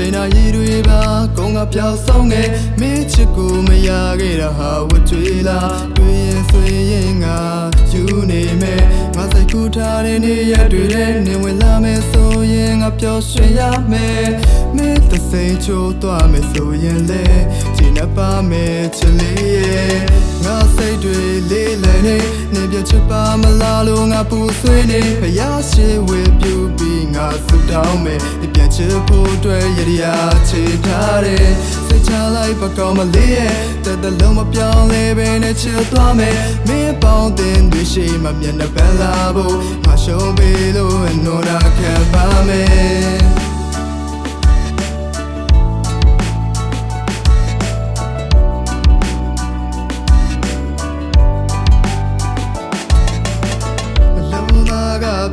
ချိန်နာရည်တွေပါကုန်းကပြောက်ဆုံးငယ်မင်းချစ်ကိုမရခဲ့တာဟာဝတ်ကြွေးလားတွေ့ရင်ဆွေရင်ငါယူနေမယ်ငါစိတ်ကူးထားတဲ့နေရတွေနဲ့နေဝင်လာမယ်ဆိုရင်ငါပျော်ရွှင်ရမယ်မင်းသစိမ်းချိုးသွားမယ်ဆိုရင်လေခြေနဲ့ပါမယ်ချစ်လေးရဲ့ငါစိတ်တွေလေးလည်းနေပြချစ်ပါမလားလို့ငါပူဆွေးနေဖျားရှိဝေပြူပြီးငါဆုတောင်းမယ်ဒီပြန်ချစ်ဖို့အတွက်ရရချေထားတယ်စိတ်ချလိုက်ပကောင်းမလေးရဲ့တဲ့လုံးမပြောင်းလဲပဲနဲ့ချစ်သွားမယ်မင်းပေါင်းတင်တွေရှိမှမျက်နှာပန်းလာဖို့ငါရှုံးပေးလို့နော်တာခံပါမယ်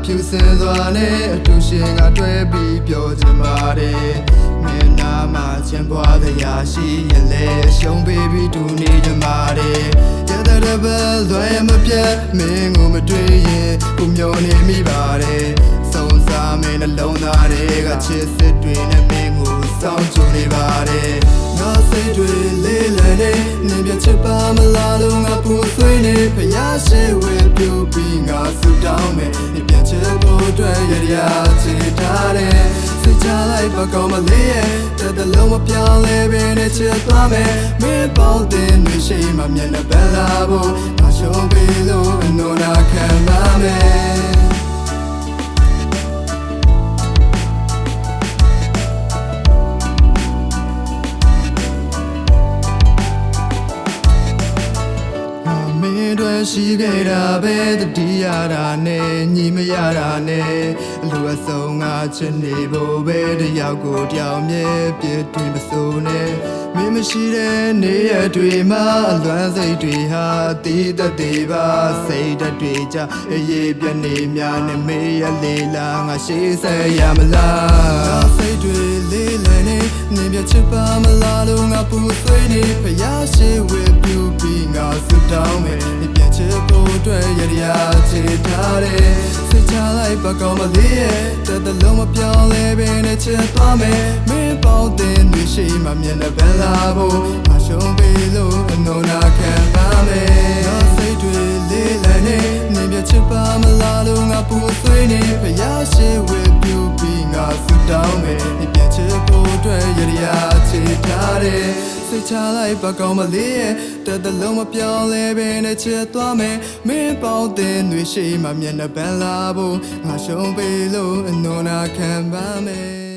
ဖြူစင်စွာနဲ့အတူရှင်ကတွဲပြီးပြောချင်ပါတယ်မင်းနာမှာချင်ပွားတရားရှိရင်လည်းရှုံးပေးပြီးတူနေချင်ပါတယ်ရတဲ့ဘယ်လွယ်မပြတ်မင်းကိုမတွေ့ရင်ကိုမျောနေမိပါတယ်စုံစားမင်းနှလုံးသားတွေကချစ်စစ်တွေနဲ့မင်းကိုစောင့်ကြနေပါတယ်ငါစိတ်တွေလေးလည်းနေပြချစ်ပါမလားလို့ငါပူဆွေးနေဖျားရှိဝေပြူပြီးငါဆုတောင်းမယ်နေပြချစ်ဖို့အတွက်ရရချေထားတယ်စိတ်ချလိုက်ပကောင်းမလေးရဲ့တဲ့လုံးမပြောင်းလဲပဲနဲ့ချစ်သွားမယ်မင်းပေါင်းတင်တွေရှိမှမျက်နှာပန်းလာဖို့ငါရှုံးပေးလို့နော်နာခံပါမယ်ရှိခဲ့တာပဲတတိယတာနဲ့ညီမရတာနဲ့အလိုအဆုံးငါချစ်နေဖို့ပဲတယောက်ကိုတယောက်မြဲပြည့်တွင်မစိုးနဲ့မင်းမရှိတဲ့နေရတွေမှာအလွမ်းစိတ်တွေဟာတီးတတ်သေးပါစိတ်ဓာတ်တွေကြအေးပြနေများနဲ့မေးရလေလားငါရှိစေရမလားစိတ်တွေလေးလည်းနေပြချစ်ပါမလားလို့ငါပူဆွေးနေဖျားရှိဝေပြူပြီးငါဆုတောင်းမယ်ချစ်ဖို့အတွက်ရရချေထားတယ်စိတ်ချလိုက်ပကောင်းမလေးရဲ့တဲ့လုံးမပြောင်းလဲပဲနဲ့ချစ်သွားမယ်မင်းပေါင်းတင်တွေရှိမှမျက်နှာပန်းလာဖို့ငါရှုံးပေးလို့နော်နာခံပါမယ်ငါစိတ်တွေလေးလည်းနေပြချစ်ပါမလားလို့ငါပူဆွေးနေဖျားရှိဝေပြူပြီးငါဆုတောင်းမယ်ပြချစ်ဖို့အတွက်ရရချေထားတယ်စိတ်ချလိုက်ပကောင်းမလေးရဲ့တဲ့လုံးမပြောင်းလဲပဲနဲ့ချစ်သွားမယ်မင်းပေါင်းတင်တွေရှိမှမျက်နှာပန်းလာဖို့ငါရှုံးပေးလို့နော်နာခံပါမယ်